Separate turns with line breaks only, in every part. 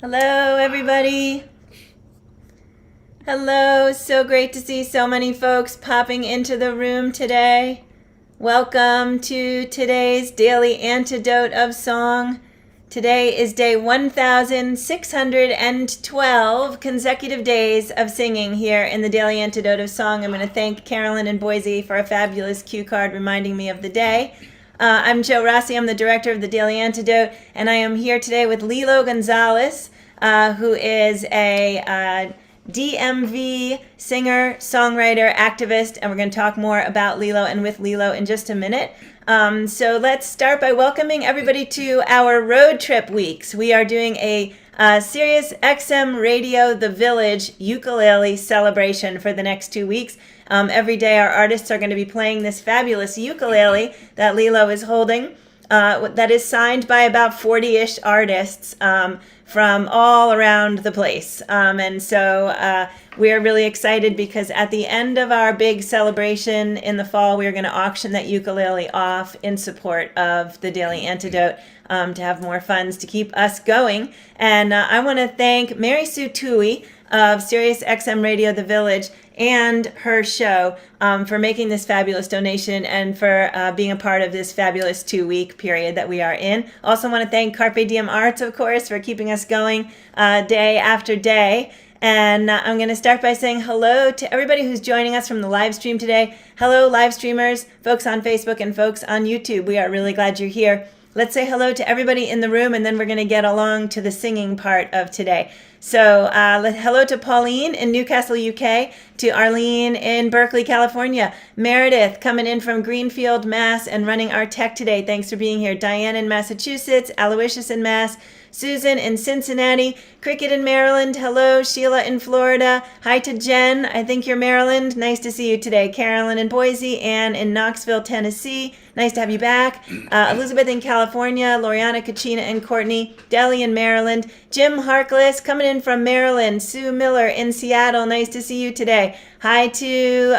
Hello, everybody. Hello, so great to see so many folks popping into the room today. Welcome to today's Daily Antidote of Song. Today is day 1,612 consecutive days of singing here in the Daily Antidote of Song. I'm going to thank Carolyn in Boise for a fabulous cue card reminding me of the day. I'm Jo Rossi. I'm the director of the Daily Antidote, and I am here today with Lilo Gonzalez, who is a DMV singer, songwriter, activist, and we're going to talk more about Lilo and with Lilo in just a minute. So let's start by welcoming everybody to our road trip weeks. We are doing a Sirius XM Radio The Village ukulele celebration for the next 2 weeks. Every day our artists are going to be playing this fabulous ukulele that Lilo is holding. That is signed by about 40-ish artists from all around the place. And so we are really excited because at the end of our big celebration in the fall, we are going to auction that ukulele off in support of the Daily Antidote to have more funds to keep us going. And I want to thank Mary Sue Tui of Sirius XM Radio The Village and her show for making this fabulous donation and for being a part of this fabulous 2-week period that we are in. Also want to thank Carpe Diem Arts, of course, for keeping us going day after day. And I'm going to start by saying hello to everybody who's joining us from the live stream today. Hello, live streamers, folks on Facebook and folks on YouTube. We are really glad you're here. Let's say hello to everybody in the room, and then we're going to get along to the singing part of today. So hello to Pauline in Newcastle, UK, to Arlene in Berkeley, California, Meredith coming in from Greenfield, Mass, and running our tech today. Thanks for being here. Diane in Massachusetts, Aloysius in Mass, Susan in Cincinnati, Cricket in Maryland, hello, Sheila in Florida, hi to Jen, I think you're Maryland, nice to see you today, Carolyn in Boise, Ann in Knoxville, Tennessee, nice to have you back, Elizabeth in California, Loriana, Kachina, and Courtney, Deli in Maryland, Jim Harkless coming in from Maryland, Sue Miller in Seattle, nice to see you today. Hi to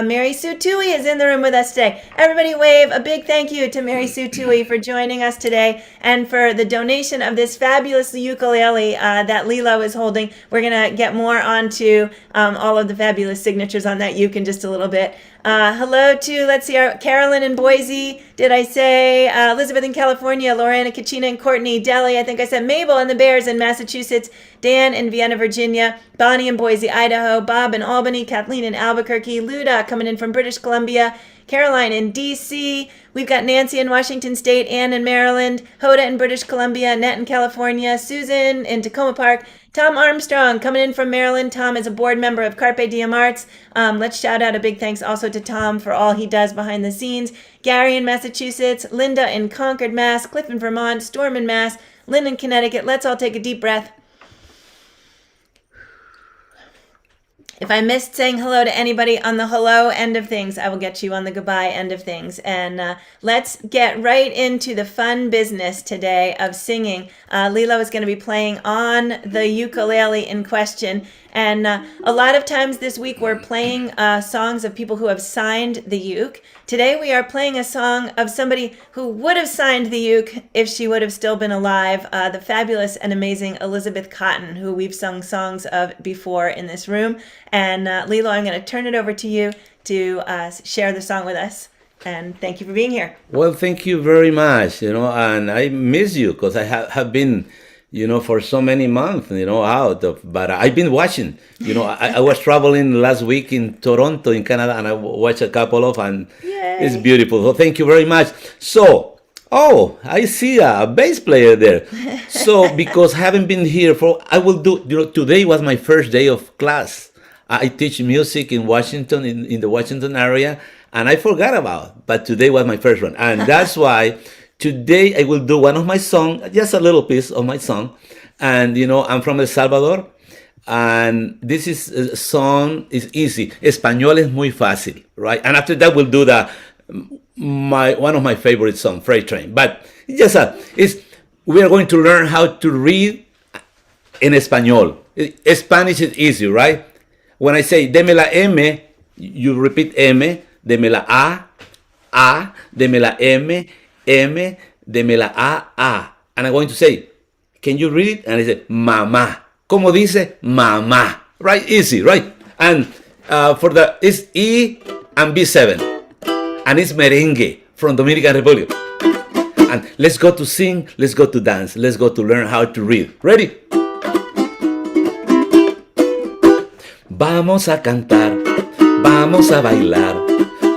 Mary Sue Tui is in the room with us today. Everybody wave a big thank you to Mary Sue Tui for joining us today and for the donation of this fabulous ukulele that Lilo is holding. We're going to get more onto all of the fabulous signatures on that uke in just a little bit. Hello to, let's see, Carolyn in Boise. Did I say Elizabeth in California, Lorena, Kachina, and Courtney, Deli. I think I said Mabel and the Bears in Massachusetts, Dan in Vienna, Virginia, Bonnie in Boise, Idaho, Bob in Albany, Kathleen in Albuquerque, Luda coming in from British Columbia, Caroline in D.C., we've got Nancy in Washington State, Ann in Maryland, Hoda in British Columbia, Annette in California, Susan in Tacoma Park, Tom Armstrong coming in from Maryland. Tom is a board member of Carpe Diem Arts. Let's shout out a big thanks also to Tom for all he does behind the scenes. Gary in Massachusetts, Linda in Concord, Mass, Cliff in Vermont, Storm in Mass, Lynn in Connecticut. Let's all take a deep breath. If I missed saying hello to anybody on the hello end of things, I will get you on the goodbye end of things. And let's get right into the fun business today of singing. Lilo is going to be playing on the ukulele in question. And a lot of times this week we're playing songs of people who have signed the uke. Today we are playing a song of somebody who would have signed the uke if she would have still been alive, the fabulous and amazing Elizabeth Cotten, who we've sung songs of before in this room. And Lilo, I'm going to turn it over to you to share the song with us. And thank you for being here.
Well, thank you very much, and I miss you because I have been, for so many months, out of, but I've been watching, I was traveling last week in Toronto, in Canada, and I watched a couple of, and
Yay.
It's beautiful. So thank you very much. So, I see a bass player there. So, because I haven't been here I will do, today was my first day of class. I teach music in Washington, in the Washington area, and I forgot about, but today was my first one. And that's why today I will do one of my songs, just a little piece of my song. And, I'm from El Salvador, and this is a song is easy. Español es muy fácil, right? And after that, we'll do one of my favorite songs, Freight Train. But we are going to learn how to read in Español. Spanish is easy, right? When I say, deme la M, you repeat M, deme la A, deme la M, deme la A. And I'm going to say, can you read it? And I said, mamá. ¿Cómo dice? Mamá. Right? Easy, right? And it's E and B7. And it's merengue from Dominican Republic. And let's go to sing, let's go to dance, let's go to learn how to read. Ready? Vamos a cantar, vamos a bailar,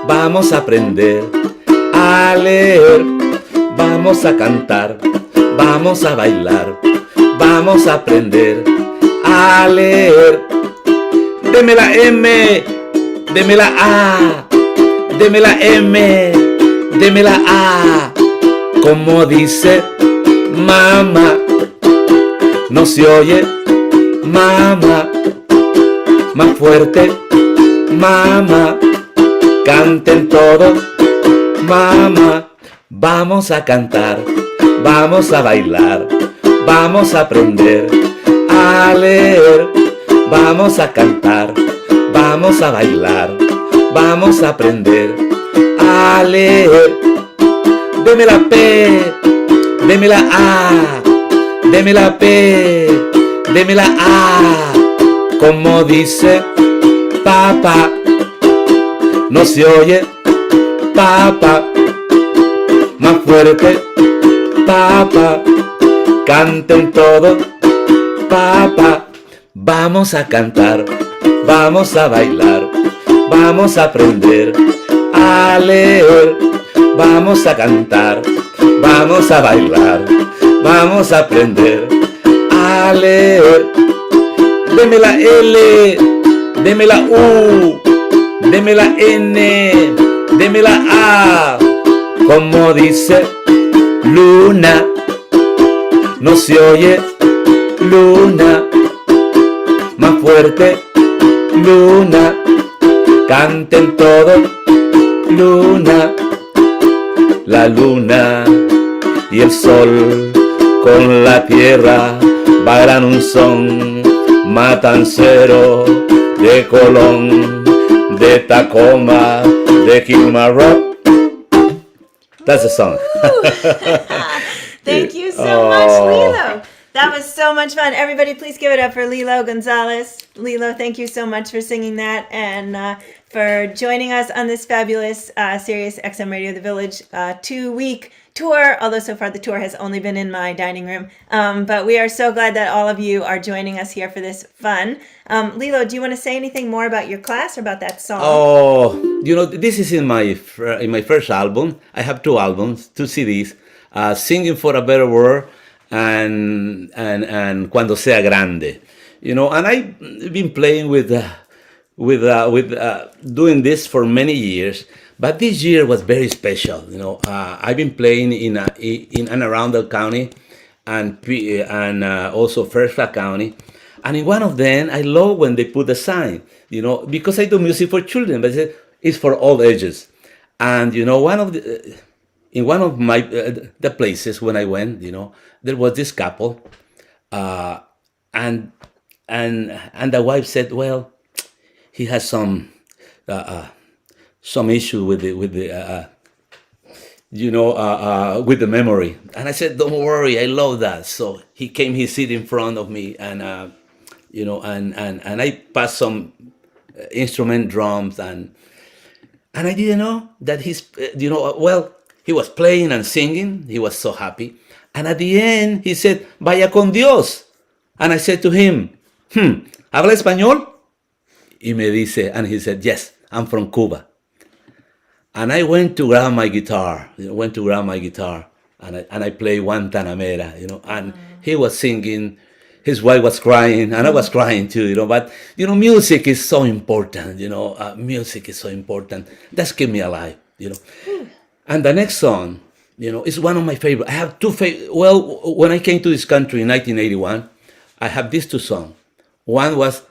vamos a aprender a leer. Vamos a cantar, vamos a bailar, vamos a aprender a leer. Deme la M, deme la A, deme la M, deme la A. Como dice mamá, no se oye mamá. Más fuerte, mamá, canten todos, mamá. Vamos a cantar, vamos a bailar, vamos a aprender a leer. Vamos a cantar, vamos a bailar, vamos a aprender a leer. Deme la P, deme la A, deme la P, deme la A. Como dice papá, no se oye papá. Más fuerte, papá, canten todos, papá. Vamos a cantar, vamos a bailar, vamos a aprender a leer. Vamos a cantar, vamos a bailar, vamos a aprender a leer. Deme la L, deme la U, deme la N, deme la A. Como dice luna, no se oye luna. Más fuerte, luna, canten todos, luna. La luna y el sol con la tierra bailan un son matancero de Colón, de Tacoma, de Kilmarnock. That's the song.
Thank you so much, Lilo. That was so much fun. Everybody, please give it up for Lilo Gonzalez. Lilo, thank you so much for singing that and for joining us on this fabulous Sirius XM Radio The Village 2-week tour, although so far the tour has only been in my dining room. But we are so glad that all of you are joining us here for this fun. Lilo, do you want to say anything more about your class or about that song?
Oh, this is in my first album. I have 2 albums, 2 CDs, Singing for a Better World and Cuando Sea Grande. And I've been playing with doing this for many years. But this year was very special. I've been playing in and around the county, and also Fairfax County, and in one of them, I love when they put a sign. Because I do music for children, but it's for all ages. And in one of my the places when I went, there was this couple, and the wife said, well, he has some issue with the memory. And I said, don't worry, I love that. So he sit in front of me, and and I passed some instrument drums, and I didn't know that he was playing and singing. He was so happy. And at the end, he said, vaya con Dios. And I said to him, ¿habla español? And he said, yes, I'm from Cuba. And I went to grab my guitar, and I played one Tanamera, and he was singing, his wife was crying, and I was crying too, but, music is so important, music is so important. That's kept me alive, And the next song, is one of my favorites. I have 2 favorites. Well, when I came to this country in 1981, I have these 2 songs. One was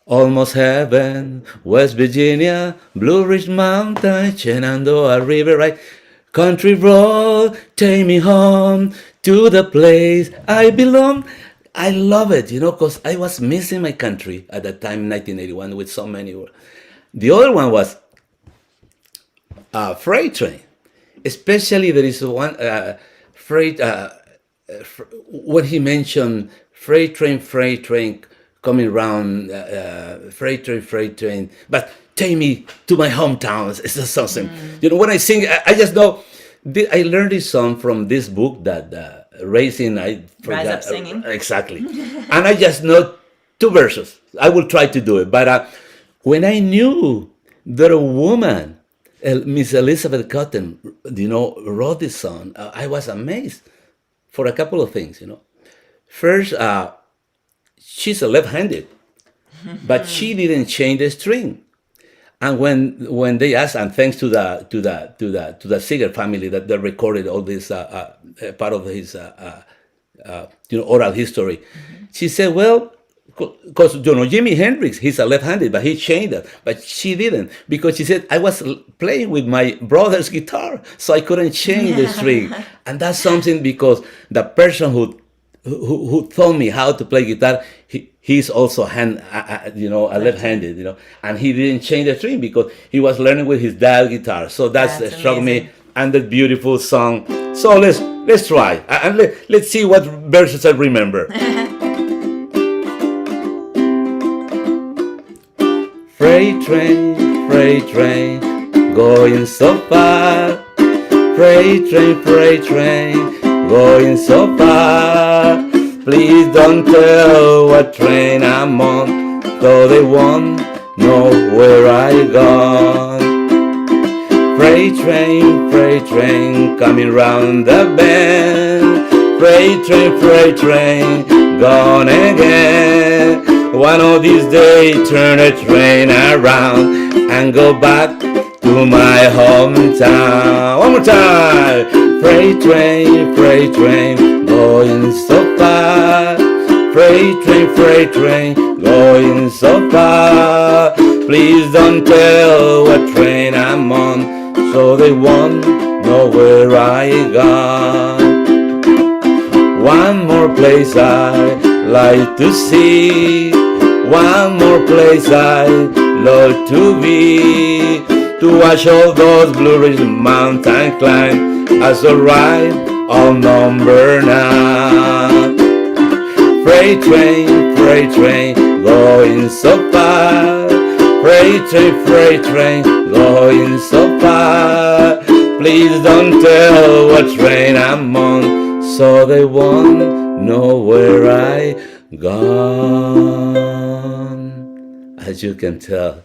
Almost Heaven, West Virginia, Blue Ridge Mountain, Shenandoah River, right? Country road, take me home to the place I belong. I love it, because I was missing my country at that time in 1981 with so many words. The other one was Freight Train. Especially there is one freight when he mentioned freight train coming around, freight train, but take me to my hometown. It's just something. When I sing, I just know. I learned this song from this book that Raising. I forgot
Rise Up Singing.
Exactly, and I just know two verses. I will try to do it, but when I knew that a woman, Miss Elizabeth Cotton, wrote this song, I was amazed for a couple of things. First, she's a left-handed, but she didn't change the string. And when they asked, and thanks to the Seeger family that they recorded all this part of his oral history, she said, well, because Jimi Hendrix, he's a left-handed, but he changed that, but she didn't, because she said, I was playing with my brother's guitar, so I couldn't change the string. And that's something, because the person who taught me how to play guitar, he's also a left-handed, and he didn't change the string because he was learning with his dad's guitar. So that's struck me, and the beautiful song. So let's try, and let's see what verses I remember. Freight train, going so far. Freight train, going so far. Please don't tell what train I'm on, though they won't know where I gone. Freight train, coming round the bend. Freight train, gone again. One of these days, turn a train around and go back to my hometown. One more time. Freight train, going so far. Freight train, going so far. Please don't tell what train I'm on, so they won't know where I gone. One more place I like to see. One more place I love to be. To watch all those Blue Ridge mountain climb as I ride on number 9. Freight train, going so far. Freight train, going so far. Please don't tell what train I'm on, so they won't know where I gone. As you can tell,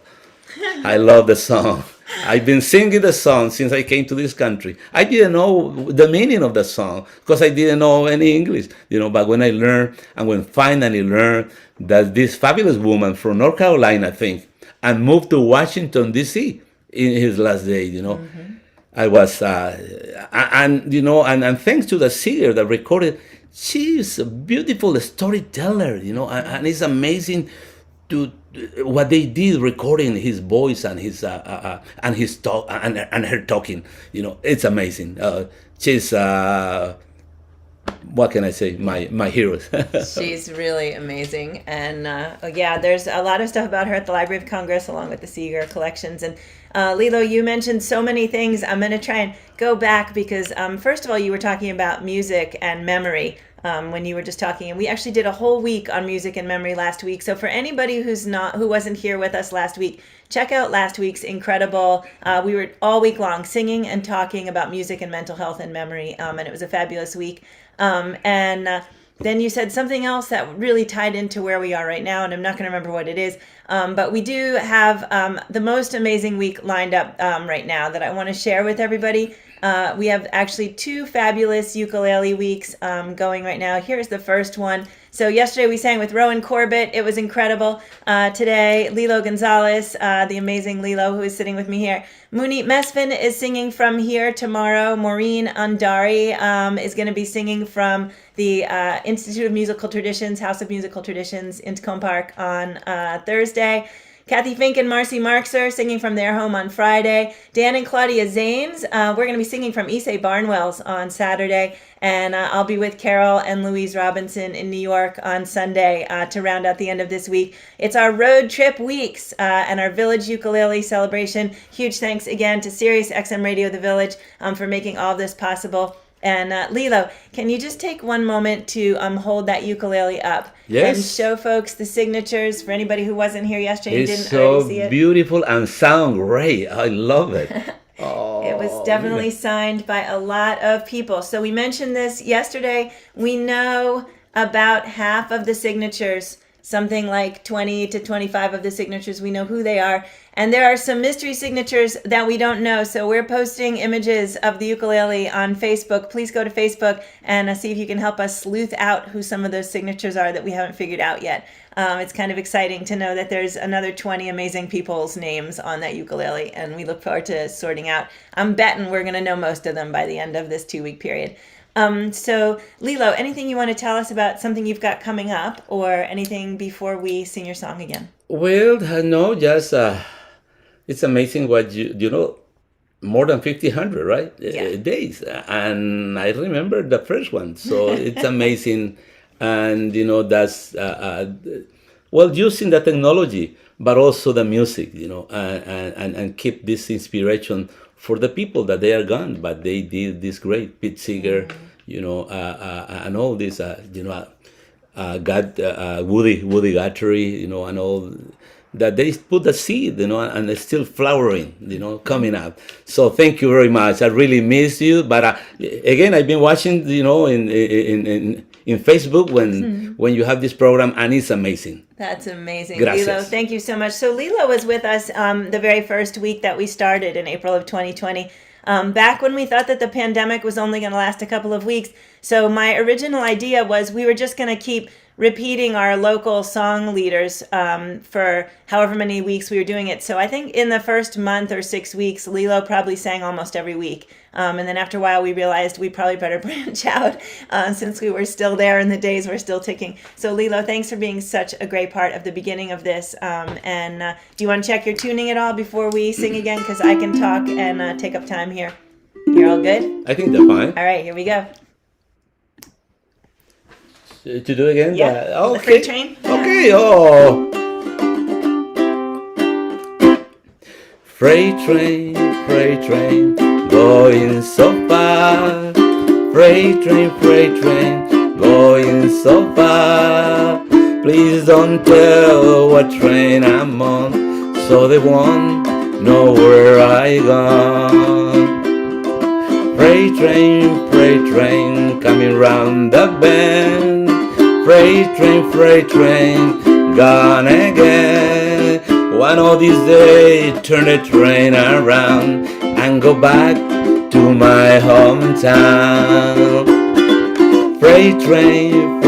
I love the song. I've been singing the song since I came to this country. I didn't know the meaning of the song because I didn't know any English, but when I learned, and when finally learned that this fabulous woman from North Carolina, I think, and moved to Washington, D.C. in his last day, I was, and thanks to the singer that recorded, she's a beautiful storyteller, and it's amazing to what they did recording his voice and his talk and her talking. It's amazing. She's what can I say? My heroes.
She's really amazing, and there's a lot of stuff about her at the Library of Congress, along with the Seeger collections. And Lilo, you mentioned so many things. I'm going to try and go back because first of all, you were talking about music and memory. When you were just talking, and we actually did a whole week on music and memory last week. So for anybody who wasn't here with us last week, check out last week's incredible. We were all week long singing and talking about music and mental health and memory, and it was a fabulous week. Then you said something else that really tied into where we are right now, and I'm not going to remember what it is. But we do have the most amazing week lined up right now that I want to share with everybody. We have actually 2 fabulous ukulele weeks going right now. Here's the first one. So yesterday we sang with Rowan Corbett. It was incredible. Today, Lilo Gonzalez, the amazing Lilo, who is sitting with me here. Munit Mesfin is singing from here tomorrow. Maureen Andari is going to be singing from the Institute of Musical Traditions, House of Musical Traditions in Tacoma Park on Thursday. Kathy Fink and Marcy Markser singing from their home on Friday. Dan and Claudia Zanes, we're going to be singing from Issei Barnwell's on Saturday. And I'll be with Carol and Louise Robinson in New York on Sunday to round out the end of this week. It's our road trip weeks and our Village Ukulele celebration. Huge thanks again to Sirius XM Radio The Village for making all of this possible. And Lilo, can you just take one moment to hold that ukulele up
Yes.
and show folks the signatures for anybody who wasn't here yesterday and
It's
didn't already
so
see it?
beautiful and sound great. I love it. Oh,
It was definitely signed by a lot of people. So we mentioned this yesterday. We know about half of the signatures, something like 20 to 25 of the signatures. We know who they are. And there are some mystery signatures that we don't know. So we're posting images of the ukulele on Facebook. Please go to Facebook and see if you can help us sleuth out who some of those signatures are that we haven't figured out yet. It's kind of exciting to know that there's another 20 amazing people's names on that ukulele, and we look forward to sorting out. I'm betting we're going to know most of them by the end of this 2-week period. So, Lilo, anything you want to tell us about something you've got coming up, or anything before we sing your song again?
Well, no, just it's amazing what you know, more than 1,500, right?
Yeah.
Days, and I remember the first one, so it's amazing, and you know that's well using the technology, but also the music, you know, and keep this inspiration for the people that they are gone, but they did this great Pete Seeger, you know, and all this, you know, Woody Guthrie, you know, and all that they put the seed, you know, and it's still flowering, you know, coming up. So thank you very much. I really miss you, but again, I've been watching, you know, in Facebook when you have this program, and it's amazing.
That's amazing.
Gracias.
Lilo, thank you so much. So Lilo was with us the very first week that we started in April of 2020. Back when we thought that the pandemic was only going to last a couple of weeks. So my original idea was we were just going to keep repeating our local song leaders for however many weeks we were doing it. So I think in the first month or 6 weeks, Lilo probably sang almost every week. And then after a while, we realized we probably better branch out since we were still there and the days were still ticking. So Lilo, thanks for being such a great part of the beginning of this. And do you want to check your tuning at all before we sing again? Because I can talk and take up time here. You're all good?
I think they're fine.
All right, here we go.
To do again?
Yeah.
Okay.
The freight train?
Okay. Oh. Freight train, going so far. Freight train, going so far. Please don't tell what train I'm on, so they won't know where I gone. Freight train, coming round the bend. Freight train, gone again. One of these days, turn the train around and go back to my hometown. Freight train,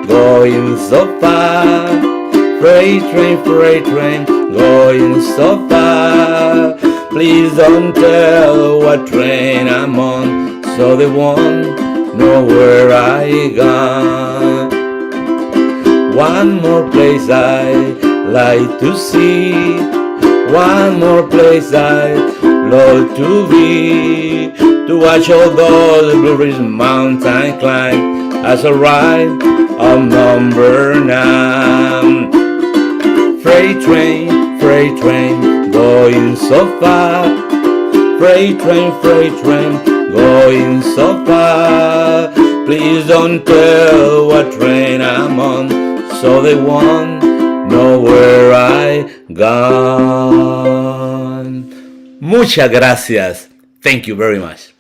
going so far. Freight train, going so far. Please don't tell what train I'm on, so they won't know where I gone. One more place I like to see. One more place I love to be. To watch all those Blue Ridge mountain climb as I ride on number 9. Freight train, going so far. Freight train, going so far. Please don't tell what train I'm on, so they won't know where I gone. Muchas gracias. Thank you very much.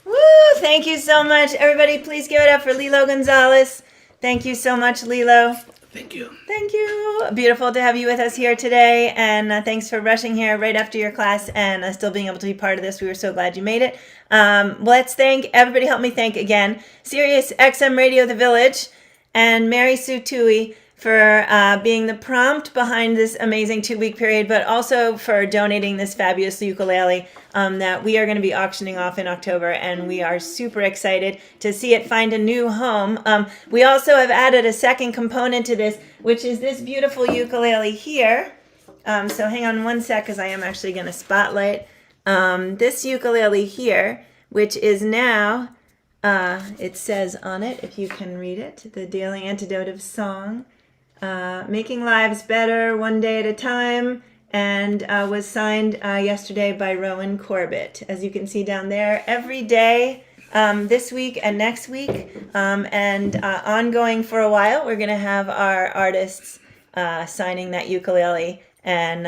Woo! Thank you so much. Everybody, please give it up for Lilo Gonzalez. Thank you so much, Lilo.
Thank you.
Thank you. Beautiful to have you with us here today. And thanks for rushing here right after your class and still being able to be part of this. We were so glad you made it. Let's thank, everybody help me thank again, Sirius XM Radio The Village and Mary Sue Tui for being the prompt behind this amazing 2-week period, but also for donating this fabulous ukulele that we are going to be auctioning off in October, and we are super excited to see it find a new home. We also have added a second component to this, which is this beautiful ukulele here. So hang on one sec, because I am actually going to spotlight this ukulele here, which is now, it says on it, if you can read it, the Daily Antidote of Song. Making lives better one day at a time, and was signed yesterday by Rowan Corbett. As you can see down there, every day this week and next week, and ongoing for a while. We're going to have our artists signing that ukulele, and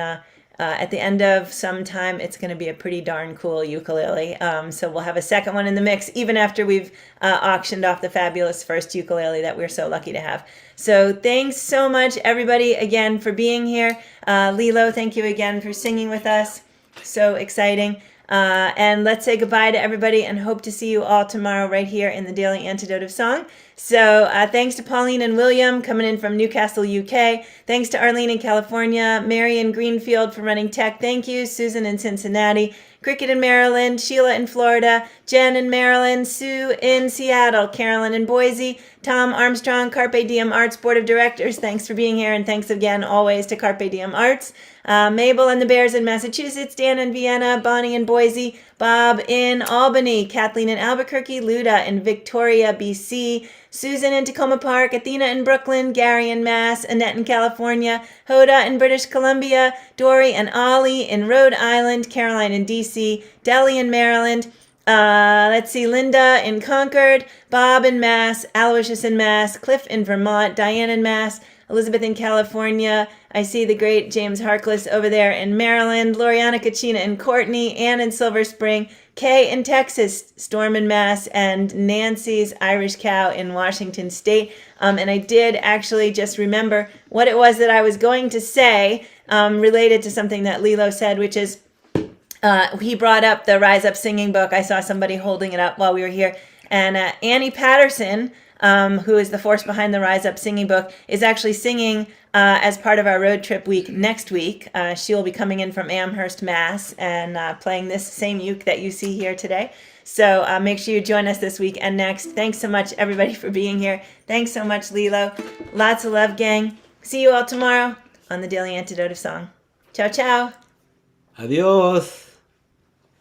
at the end of some time, it's going to be a pretty darn cool ukulele. So we'll have a second one in the mix, even after we've auctioned off the fabulous first ukulele that we're so lucky to have. So thanks so much, everybody, again, for being here. Lilo, thank you again for singing with us. So exciting. And let's say goodbye to everybody and hope to see you all tomorrow right here in the Daily Antidote of Song. So thanks to Pauline and William coming in from Newcastle, UK. Thanks to Arlene in California, Mary in Greenfield for running tech. Thank you. Susan in Cincinnati, Cricket in Maryland, Sheila in Florida, Jen in Maryland, Sue in Seattle, Carolyn in Boise, Tom Armstrong, Carpe Diem Arts Board of Directors. Thanks for being here, and thanks again always to Carpe Diem Arts. Mabel and the Bears in Massachusetts, Dan in Vienna, Bonnie in Boise, Bob in Albany, Kathleen in Albuquerque, Luda in Victoria, BC, Susan in Tacoma Park, Athena in Brooklyn, Gary in Mass, Annette in California, Hoda in British Columbia, Dory and Ollie in Rhode Island, Caroline in DC, Delhi in Maryland, let's see, Linda in Concord, Bob in Mass, Aloysius in Mass, Cliff in Vermont, Diane in Mass, Elizabeth in California. I see the great James Harkless over there in Maryland, Loriana Kachina in Courtney, Ann in Silver Spring, Kay in Texas, Storm in Mass, and Nancy's Irish Cow in Washington State. And I did actually just remember what it was that I was going to say related to something that Lilo said, which is he brought up the Rise Up Singing book. I saw somebody holding it up while we were here. And Annie Patterson, who is the force behind the Rise Up Singing book, is actually singing as part of our road trip week next week. She will be coming in from Amherst, Mass, and playing this same uke that you see here today. So make sure you join us this week and next. Thanks so much, everybody, for being here. Thanks so much, Lilo. Lots of love, gang. See you all tomorrow on the Daily Antidote of Song. Ciao, ciao.
Adios.